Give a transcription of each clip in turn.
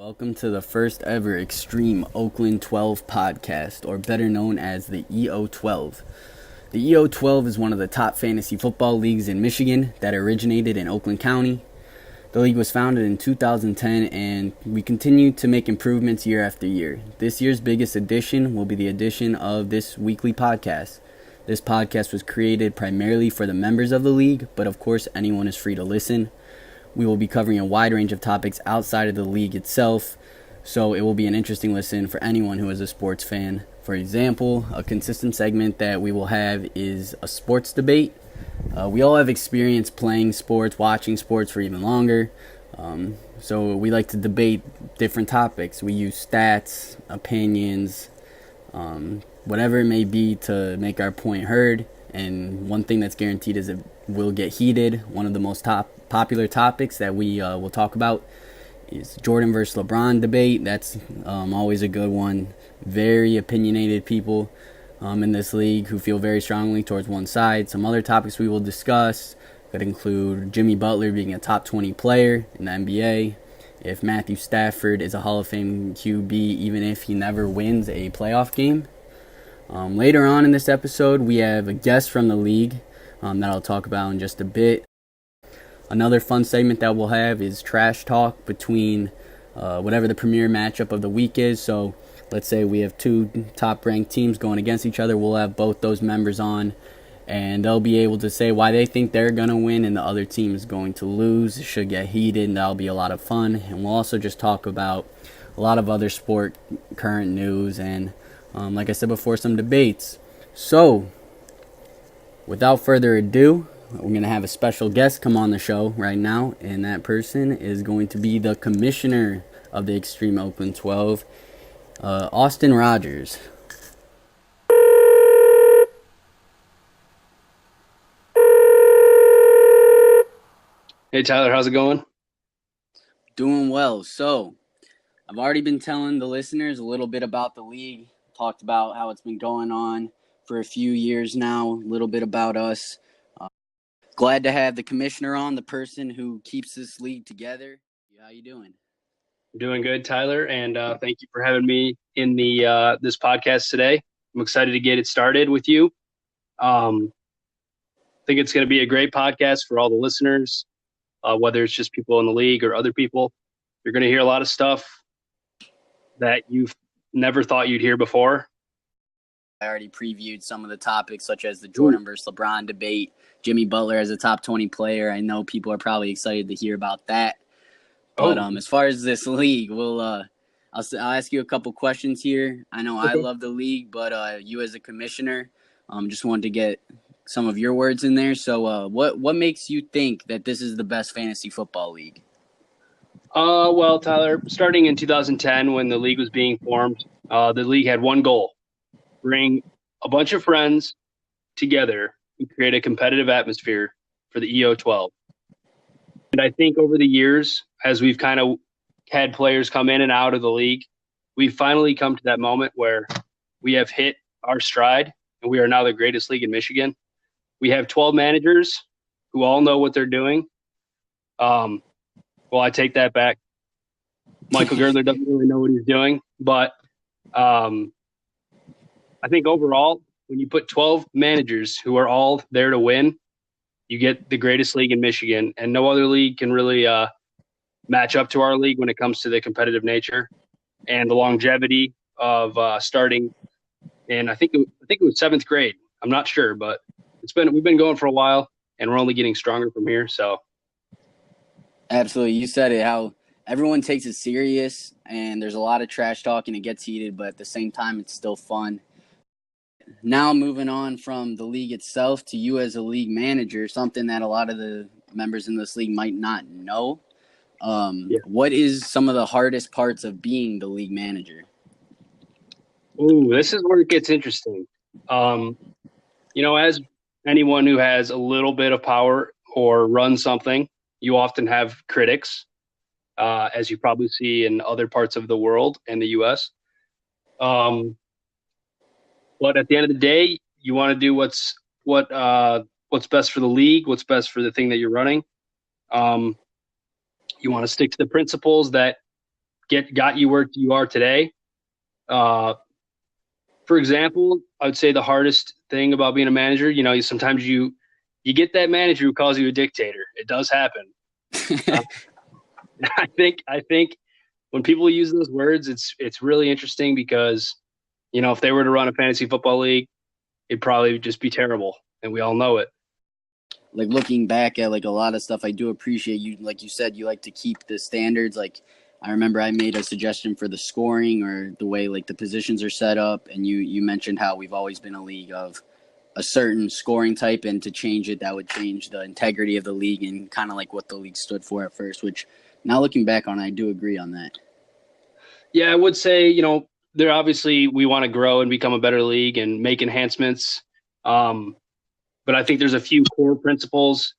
Welcome to the first ever Extreme Oakland 12 podcast, or better known as the EO12. The EO12 is one of the top fantasy football leagues in Michigan that originated in Oakland County. The league was founded in 2010, and we continue to make improvements year after year. This year's biggest addition will be the addition of this weekly podcast. This podcast was created primarily for the members of the league, but of course anyone is free to listen. We will be covering a wide range of topics outside of the league itself, so it will be an interesting listen for anyone who is a sports fan. For example, a consistent segment that we will have is a sports debate. We all have experience playing sports, watching sports for even longer, so we like to debate different topics. We use stats, opinions, whatever it may be to make our point heard. And one thing that's guaranteed is it will get heated. One of the most popular topics that we will talk about is Jordan versus LeBron debate. That's always a good one. Very opinionated people in this league who feel very strongly towards one side. Some other topics we will discuss could include Jimmy Butler being a top 20 player in the NBA, if Matthew Stafford is a Hall of Fame QB even if he never wins a playoff game. Later on in this episode, we have a guest from the league that I'll talk about in just a bit. Another fun segment that we'll have is trash talk between whatever the premier matchup of the week is. So let's say we have two top-ranked teams going against each other. We'll have both those members on, and they'll be able to say why they think they're going to win and the other team is going to lose. It should get heated, and that'll be a lot of fun. And we'll also just talk about a lot of other sport current news and like I said before, some debates. So, without further ado, we're going to have a special guest come on the show right now, and that person is going to be the commissioner of the Extreme Oakland 12, Austin Rogers. Hey, Tyler, how's it going? Doing well. So, I've already been telling the listeners a little bit about the league. Talked about how it's been going on for a few years now, a little bit about us. Glad to have the commissioner on, the person who keeps this league together. How you doing? I'm doing good, Tyler, and thank you for having me in the this podcast today. I'm excited to get it started with you. I think it's going to be a great podcast for all the listeners, whether it's just people in the league or other people. You're going to hear a lot of stuff that you've never thought you'd hear before. I already previewed some of the topics, such as the Jordan versus LeBron debate, Jimmy Butler as a top 20 player. I know people are probably excited to hear about that. But as far as this league, I'll ask you a couple questions here. I know I love the league, but you as a commissioner, just wanted to get some of your words in there. So what makes you think that this is the best fantasy football league? Well, Tyler, starting in 2010 when the league was being formed, the league had one goal: bring a bunch of friends together and create a competitive atmosphere for the EO12. And I think over the years, as we've kind of had players come in and out of the league, we've finally come to that moment where we have hit our stride, and we are now the greatest league in Michigan. We have 12 managers who all know what they're doing. Well, I take that back. Michael Girdler doesn't really know what he's doing, but I think overall, when you put 12 managers who are all there to win, you get the greatest league in Michigan, and no other league can really match up to our league when it comes to the competitive nature and the longevity of starting. And I think it was seventh grade. I'm not sure, but we've been going for a while, and we're only getting stronger from here. So. Absolutely. You said it, how everyone takes it serious and there's a lot of trash talk and it gets heated, but at the same time, it's still fun. Now moving on from the league itself to you as a league manager, something that a lot of the members in this league might not know. What is some of the hardest parts of being the league manager? Ooh, this is where it gets interesting. As anyone who has a little bit of power or runs something, you often have critics, as you probably see in other parts of the world and the U.S. But at the end of the day, you want to do what's best for the league, what's best for the thing that you're running. You want to stick to the principles that got you where you are today. For example, I would say the hardest thing about being a manager, sometimes you get that manager who calls you a dictator. It does happen. Uh, I think when people use those words, it's really interesting because, if they were to run a fantasy football league, it'd probably just be terrible, and we all know it. Like looking back at like a lot of stuff, I do appreciate you. Like you said, you like to keep the standards. Like I remember I made a suggestion for the scoring or the way like the positions are set up, and you mentioned how we've always been a league of a certain scoring type, and to change it, that would change the integrity of the league and kind of like what the league stood for at first. Which now looking back on, I do agree on that. Yeah, I would say, there obviously we want to grow and become a better league and make enhancements. But I think there's a few core principles,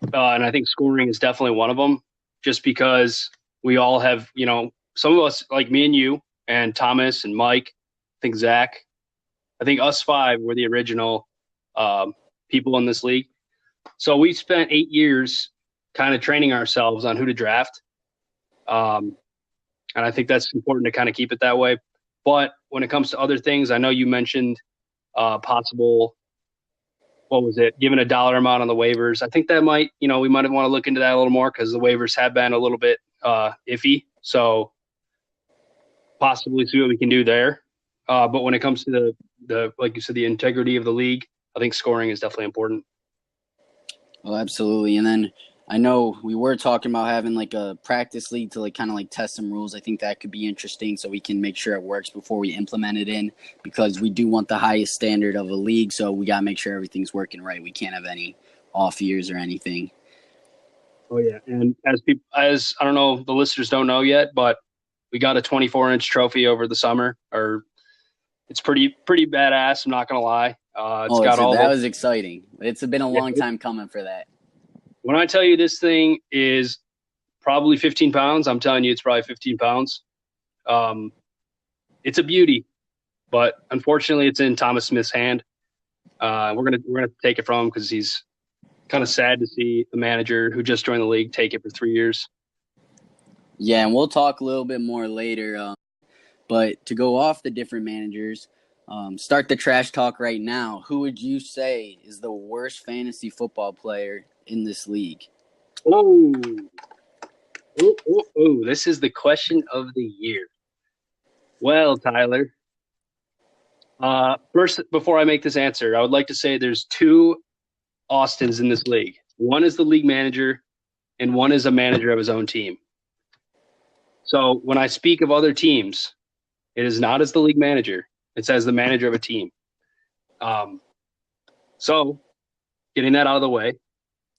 and I think scoring is definitely one of them, just because we all have, some of us, like me and you and Thomas and Mike, I think Zach, I think us five were the original people in this league. So we spent 8 years kind of training ourselves on who to draft. And I think that's important to kind of keep it that way. But when it comes to other things, I know you mentioned possible, what was it, given a dollar amount on the waivers. I think that might, we might want to look into that a little more because the waivers have been a little bit iffy. So possibly see what we can do there. But when it comes to the like you said, the integrity of the league, I think scoring is definitely important. Oh, absolutely. And then I know we were talking about having like a practice league to like kind of like test some rules. I think that could be interesting so we can make sure it works before we implement it in, because we do want the highest standard of a league. So we got to make sure everything's working right. We can't have any off years or anything. Oh yeah. And as I don't know, the listeners don't know yet, but we got a 24-inch trophy over the summer, or it's pretty badass. I'm not going to lie. That was exciting. It's been a long time coming for that. When I tell you this thing is probably 15 pounds, I'm telling you it's probably 15 pounds. It's a beauty, but unfortunately it's in Thomas Smith's hand. We're gonna take it from him because he's kind of sad to see the manager who just joined the league take it for 3 years. Yeah, and we'll talk a little bit more later. But to go off the different managers, start the trash talk right now. Who would you say is the worst fantasy football player in this league? Oh, this is the question of the year. Well, Tyler, first, before I make this answer, I would like to say there's two Austins in this league. One is the league manager, and one is a manager of his own team. So when I speak of other teams, it is not as the league manager. It's as the manager of a team. So getting that out of the way.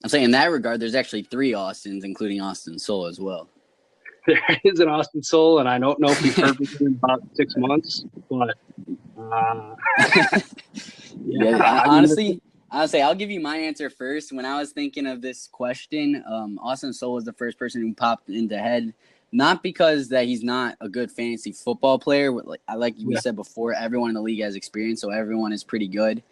I'm saying in that regard, there's actually 3 Austins, including Austin Soul as well. There is an Austin Soul, and I don't know if he's heard from him in about 6 months, but honestly, I'll give you my answer first. When I was thinking of this question, Austin Soul was the first person who popped into head. Not because that he's not a good fantasy football player. Like we said before, everyone in the league has experience, so everyone is pretty good.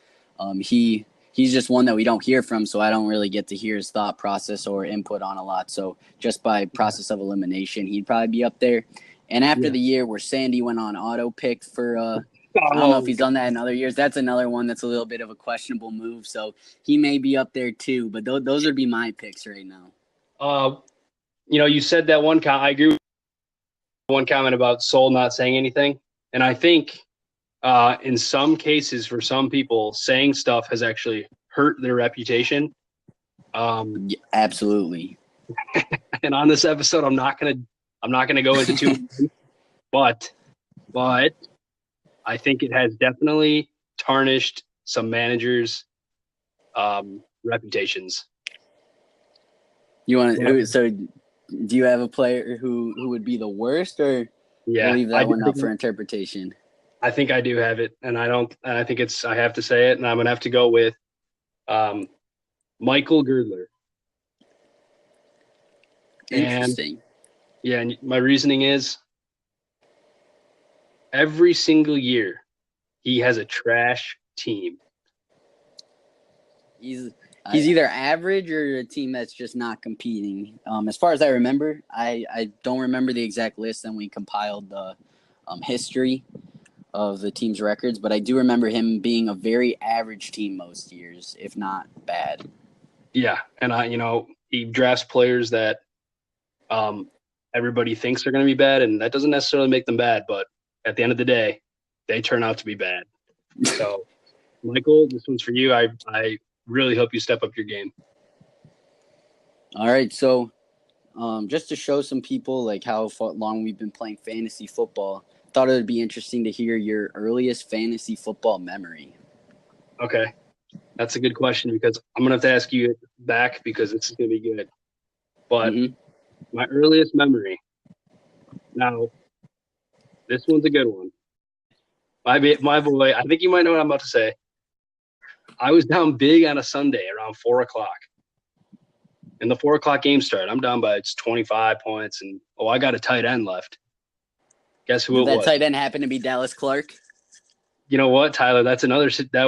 He's just one that we don't hear from, so I don't really get to hear his thought process or input on a lot. So just by process of elimination, he'd probably be up there. And after the year where Sandy went on auto pick for I don't know if he's done that in other years. That's another one that's a little bit of a questionable move. So he may be up there too. But those would be my picks right now. You said that one comment. I agree with one comment about Soul not saying anything. And I think in some cases, for some people, saying stuff has actually hurt their reputation. Yeah, absolutely. And on this episode, I'm not gonna go into too much, but I think it has definitely tarnished some managers' reputations. So do you have a player who would be the worst, or leave that one up for interpretation? I think I do have it, and I think I have to say it, and I'm gonna have to go with Michael Girdler. Interesting. And my reasoning is every single year he has a trash team. He's He's either average or a team that's just not competing. As far as I remember, I don't remember the exact list, and we compiled the history of the team's records, but I do remember him being a very average team most years, if not bad. Yeah, and he drafts players that everybody thinks are going to be bad, and that doesn't necessarily make them bad, but at the end of the day, they turn out to be bad. So, Michael, this one's for you. I really hope you step up your game. All right, so just to show some people like how long we've been playing fantasy football, thought it would be interesting to hear your earliest fantasy football memory. Okay, that's a good question because I'm gonna have to ask you back because this is gonna be good. But my earliest memory. Now, this one's a good one. My boy, I think you might know what I'm about to say. I was down big on a Sunday around 4:00. And the 4:00 game started. I'm down by 25 points, and I got a tight end left. Guess who it was? That tight end happened to be Dallas Clark. You know what, Tyler? That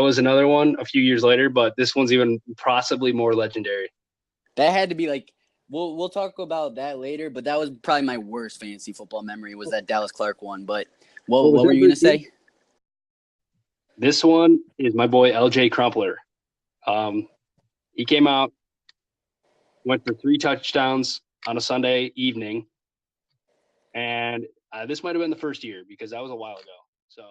was another one a few years later, but this one's even possibly more legendary. That had to be like we'll talk about that later, but that was probably my worst fantasy football memory was that Dallas Clark one. But what were you gonna say? This one is my boy LJ Crumpler. He came out, went for 3 touchdowns on a Sunday evening, and this might have been the first year because that was a while ago. So,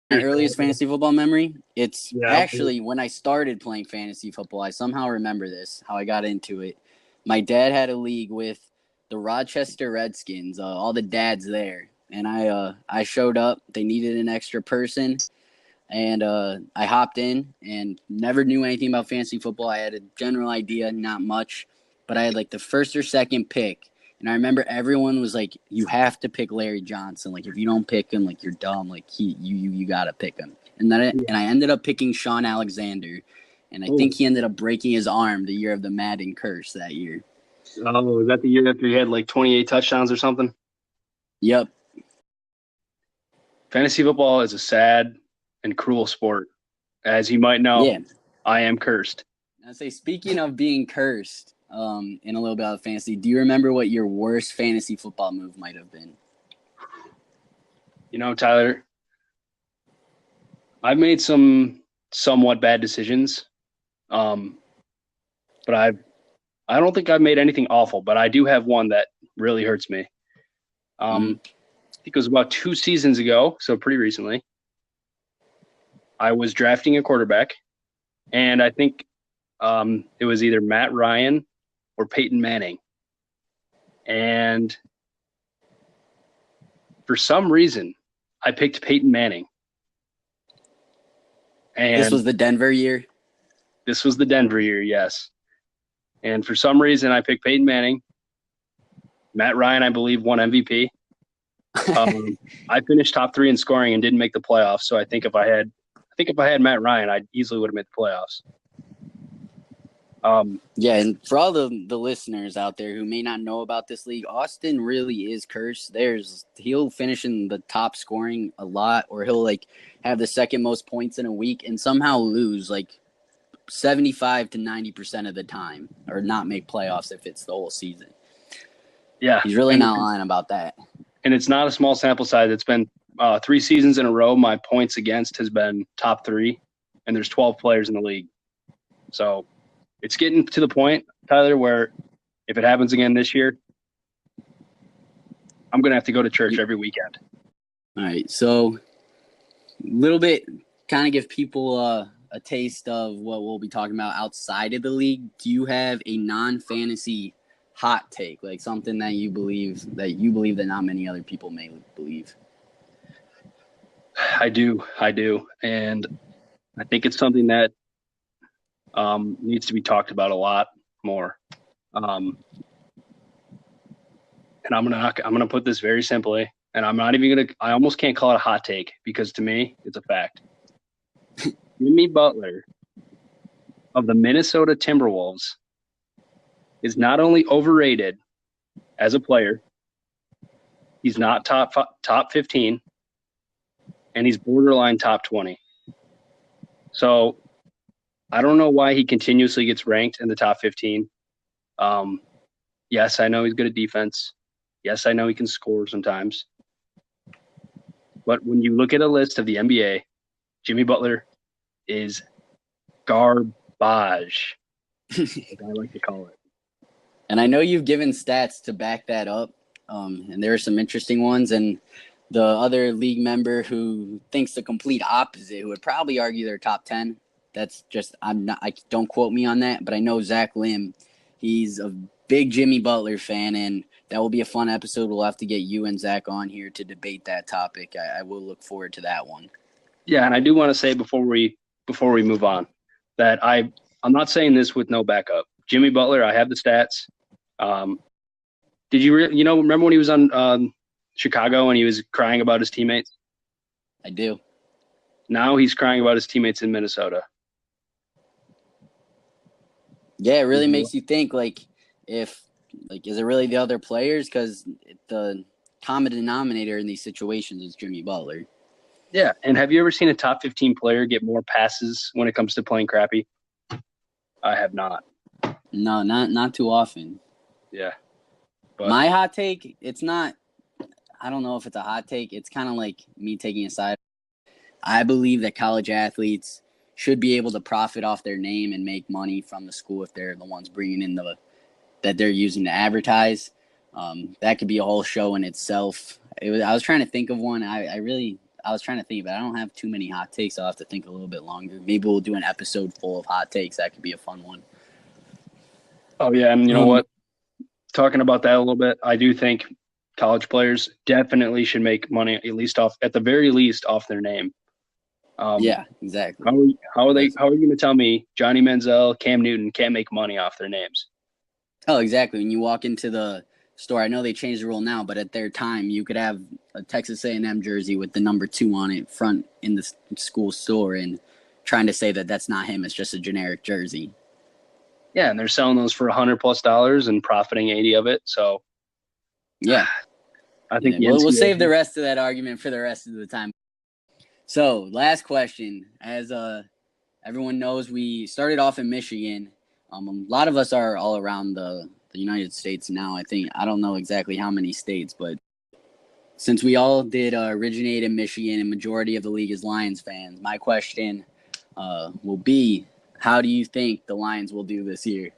my earliest fantasy football memory, it's actually when I started playing fantasy football. I somehow remember this, how I got into it. My dad had a league with the Rochester Redskins, all the dads there, and I showed up. They needed an extra person. And I hopped in and never knew anything about fantasy football. I had a general idea, not much, but I had like the first or second pick. And I remember everyone was like, "You have to pick Larry Johnson. Like if you don't pick him, like you're dumb. Like you gotta pick him." And then I ended up picking Sean Alexander, and I think he ended up breaking his arm the year of the Madden curse that year. Oh, was that the year after he had like 28 touchdowns or something? Yep. Fantasy football is a sad and cruel sport. As you might know, I am cursed. I say, speaking of being cursed, in a little bit of fantasy, do you remember what your worst fantasy football move might have been? You know, Tyler, I've made some somewhat bad decisions, but I don't think I've made anything awful. But I do have one that really hurts me. I think it was about 2 seasons ago, so pretty recently. I was drafting a quarterback, and I think it was either Matt Ryan or Peyton Manning. And for some reason, I picked Peyton Manning. And this was the Denver year? This was the Denver year, yes. And for some reason, I picked Peyton Manning. Matt Ryan, I believe, won MVP. I finished top 3 in scoring and didn't make the playoffs, so I think if I had Matt Ryan, I easily would have made the playoffs. And for all the listeners out there who may not know about this league, Austin really is cursed. He'll finish in the top scoring a lot, or he'll like have the second most points in a week and somehow lose like 75 to 90% of the time, or not make playoffs if it's the whole season. Yeah, he's really not lying about that. And it's not a small sample size. It's been 3 seasons in a row. My points against has been top 3, and there's 12 players in the league. So it's getting to the point, Tyler, where if it happens again this year, I'm going to have to go to church every weekend. All right. So a little bit, kind of give people a taste of what we'll be talking about outside of the league. Do you have a non-fantasy hot take, like something that you believe that not many other people may believe? I do. And I think it's something that needs to be talked about a lot more. And I'm gonna put this very simply, and I almost can't call it a hot take because to me it's a fact. Jimmy Butler of the Minnesota Timberwolves is not only overrated as a player, he's not top 15, and he's borderline top 20. So I don't know why he continuously gets ranked in the top 15. Yes, I know he's good at defense. Yes, I know he can score sometimes. But when you look at a list of the NBA, Jimmy Butler is garbage, as I like to call it. And I know you've given stats to back that up, and there are some interesting ones. And the other league member who thinks the complete opposite, who would probably argue they're top 10. That's just don't quote me on that, but I know Zach Lim. He's a big Jimmy Butler fan, and that will be a fun episode. We'll have to get you and Zach on here to debate that topic. I will look forward to that one. Yeah, and I do want to say before we move on that I'm not saying this with no backup. Jimmy Butler, I have the stats. Did you remember when he was on Chicago and he was crying about his teammates? I do. Now he's crying about his teammates in Minnesota. Yeah, it really makes you think, is it really the other players? Because the common denominator in these situations is Jimmy Butler. Yeah, and have you ever seen a top 15 player get more passes when it comes to playing crappy? I have not. No, not too often. Yeah. But my hot take, it's not – I don't know if it's a hot take. It's kind of like me taking a side. I believe that college athletes should be able to profit off their name and make money from the school if they're the ones bringing in that they're using to advertise. That could be a whole show in itself. I was trying to think of one. I was trying to think, but I don't have too many hot takes. I'll have to think a little bit longer. Maybe we'll do an episode full of hot takes. That could be a fun one. Oh, yeah, and you know what? Talking about that a little bit, I do think college players definitely should make money, at the very least, off their name. Yeah, exactly. How are you going to tell me Johnny Manziel, Cam Newton can't make money off their names? Oh, exactly. When you walk into the store, I know they changed the rule now, but at their time, you could have a Texas A&M jersey with the number 2 on it front in the school store, and trying to say that that's not him. It's just a generic jersey. Yeah, and they're selling those for $100+ and profiting 80 of it. So, yeah, I think we'll save the rest of that argument for the rest of the time. So, last question. As everyone knows, we started off in Michigan. A lot of us are all around the United States now. I don't know exactly how many states, but since we all did originate in Michigan and majority of the league is Lions fans, my question will be, how do you think the Lions will do this year?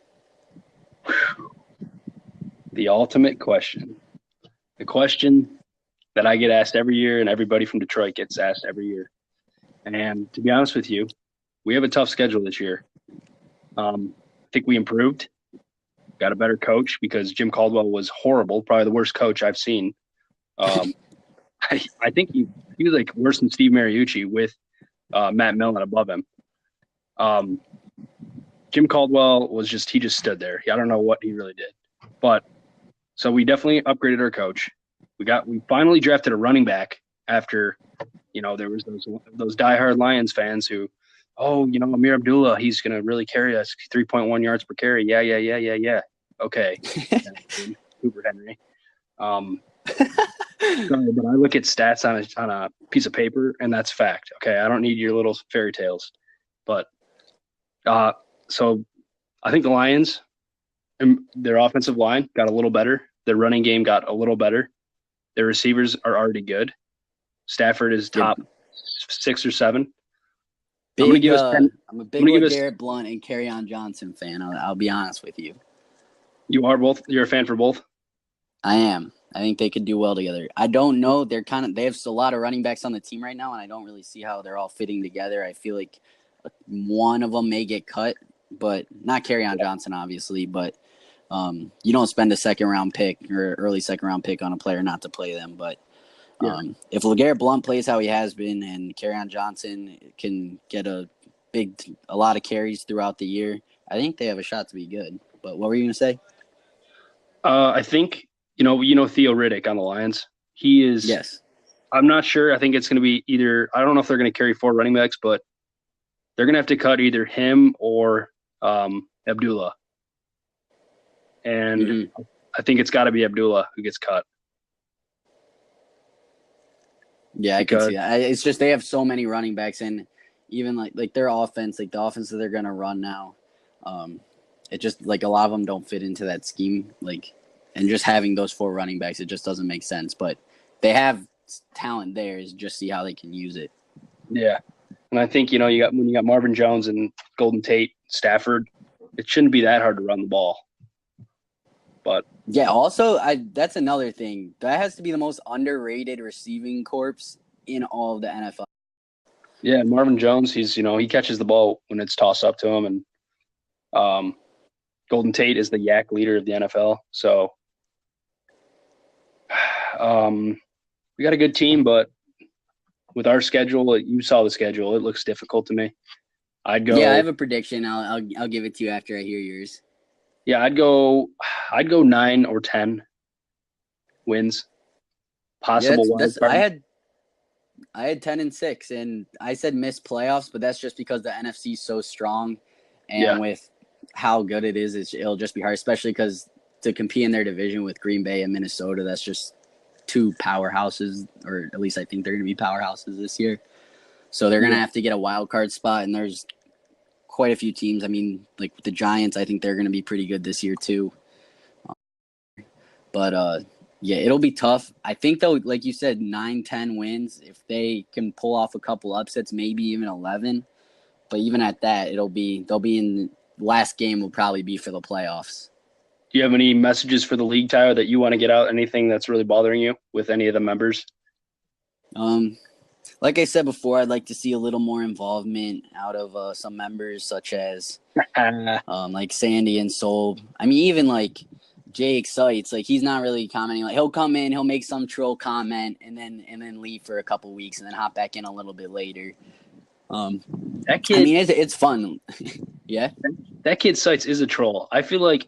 The ultimate question. The question that I get asked every year and everybody from Detroit gets asked every year. And to be honest with you, we have a tough schedule this year. I think we improved. Got a better coach because Jim Caldwell was horrible, probably the worst coach I've seen. I think he was like worse than Steve Mariucci with Matt Millen above him. Jim Caldwell he just stood there. I don't know what he really did. But so we definitely upgraded our coach. We finally drafted a running back after, there was those diehard Lions fans who, Amir Abdullah, he's going to really carry us 3.1 yards per carry. Yeah. Okay. Cooper Henry. Sorry, but I look at stats on a piece of paper, and that's fact. Okay, I don't need your little fairy tales. But so I think the Lions, their offensive line got a little better. Their running game got a little better. Their receivers are already good. Stafford is top 6 or 7. I'm a big Garrett Blount and Kerryon Johnson fan. I'll be honest with you. You are both? You're a fan for both? I am. I think they could do well together. I don't know. They have a lot of running backs on the team right now, and I don't really see how they're all fitting together. I feel like one of them may get cut, but not Kerryon Johnson, obviously. But you don't spend a second-round pick or early second-round pick on a player not to play them. But if LeGarrette Blount plays how he has been and Kerryon Johnson can get a lot of carries throughout the year, I think they have a shot to be good. But what were you going to say? I think, Theo Riddick on the Lions. He is – yes. I'm not sure. I think it's going to be either – I don't know if they're going to carry 4 running backs, but they're going to have to cut either him or Abdullah. And I think it's got to be Abdullah who gets cut. Yeah, I can see that. It's just they have so many running backs, and even like their offense, like the offense that they're gonna run now, it just like a lot of them don't fit into that scheme. Like, and just having those 4 running backs, it just doesn't make sense. But they have talent there. Is just see how they can use it. Yeah, and I think when you got Marvin Jones and Golden Tate, Stafford, it shouldn't be that hard to run the ball. But yeah, also that's another thing. That has to be the most underrated receiving corps in all of the NFL. yeah, Marvin Jones, he catches the ball when it's tossed up to him, and Golden Tate is the yak leader of the NFL. So we got a good team, but with our schedule, you saw the schedule. It looks difficult to me. I'd go. Yeah, I have a prediction. I'll give it to you after I hear yours. Yeah, I'd go 9 or 10 wins. Possible wild card. I had 10-6, and I said miss playoffs, but that's just because the NFC is so strong, and with how good it is, it'll just be hard, especially because to compete in their division with Green Bay and Minnesota, that's just 2 powerhouses, or at least I think they're going to be powerhouses this year. So they're going to have to get a wild card spot, and there's quite a few teams. I mean, like the Giants, I think they're going to be pretty good this year too. But yeah, it'll be tough. I think though, like you said, 9-10 wins. If they can pull off a couple upsets, maybe even 11. But even at that, they'll be in the last game will probably be for the playoffs. Do you have any messages for the league, Tyler, that you want to get out? Anything that's really bothering you with any of the members? Like I said before, I'd like to see a little more involvement out of some members, such as like Sandy and Soul. I mean, even like Jay Excites, like he's not really commenting. Like he'll come in, he'll make some troll comment, and then leave for a couple weeks, and then hop back in a little bit later. That kid, I mean, it's fun. Yeah, that kid Sites is a troll. I feel like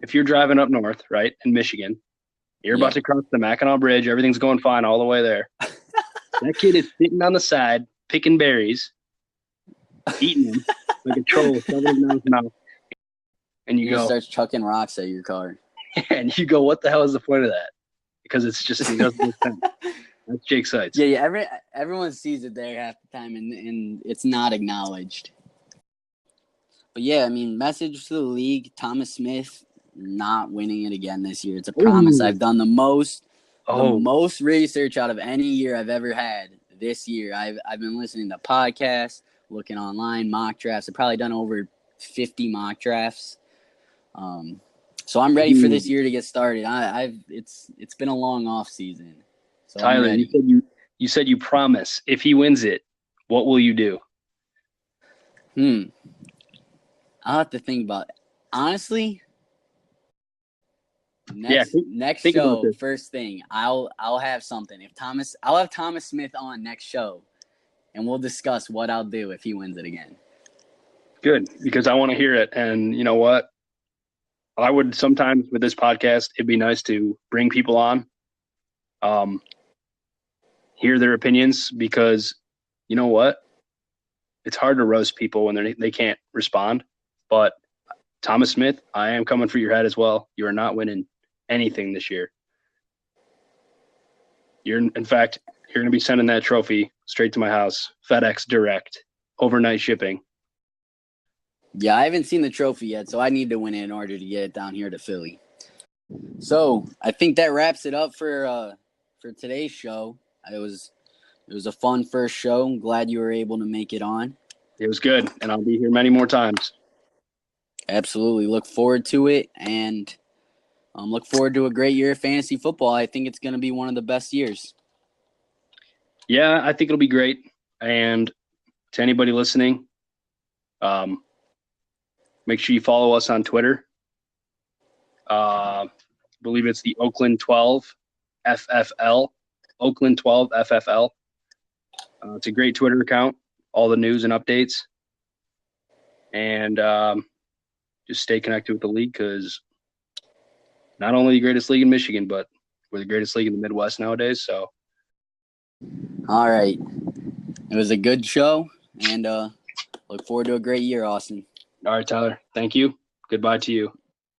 if you're driving up north, right, in Michigan, you're about to cross the Mackinac Bridge, everything's going fine all the way there. That kid is sitting on the side, picking berries, eating them like a troll, shoving them down his mouth. And you go, starts chucking rocks at your car. And you go, what the hell is the point of that? Because it doesn't make sense. That's Jake Sites. Yeah. Everyone sees it there half the time, and it's not acknowledged. But yeah, I mean, message to the league: Thomas Smith not winning it again this year. It's a promise. I've done the most research out of any year I've ever had this year. I've been listening to podcasts, looking online, mock drafts. I've probably done over 50 mock drafts. So I'm ready for this year to get started. It's been a long off season. So Tyler, you said you promise. If he wins it, what will you do? I'll have to think about it. Honestly, next show, first thing, I'll have something. I'll have Thomas Smith on next show, and we'll discuss what I'll do if he wins it again. Good, because I want to hear it. And you know what? I would sometimes with this podcast, it'd be nice to bring people on, hear their opinions, because you know what? It's hard to roast people when they can't respond. But Thomas Smith, I am coming for your head as well. You are not winning anything this year. In fact, you're going to be sending that trophy straight to my house, FedEx Direct, overnight shipping. Yeah, I haven't seen the trophy yet, so I need to win it in order to get it down here to Philly. So I think that wraps it up for today's show. It was a fun first show. I'm glad you were able to make it on. It was good, and I'll be here many more times. Absolutely. Look forward to it, and look forward to a great year of fantasy football. I think it's going to be one of the best years. Yeah, I think it'll be great. And to anybody listening, make sure you follow us on Twitter. I believe it's the Oakland 12 FFL. Oakland 12 FFL. It's a great Twitter account. All the news and updates. And just stay connected with the league, because not only the greatest league in Michigan, but we're the greatest league in the Midwest nowadays. So, all right, it was a good show, and look forward to a great year, Austin. All right, Tyler. Thank you. Goodbye to you.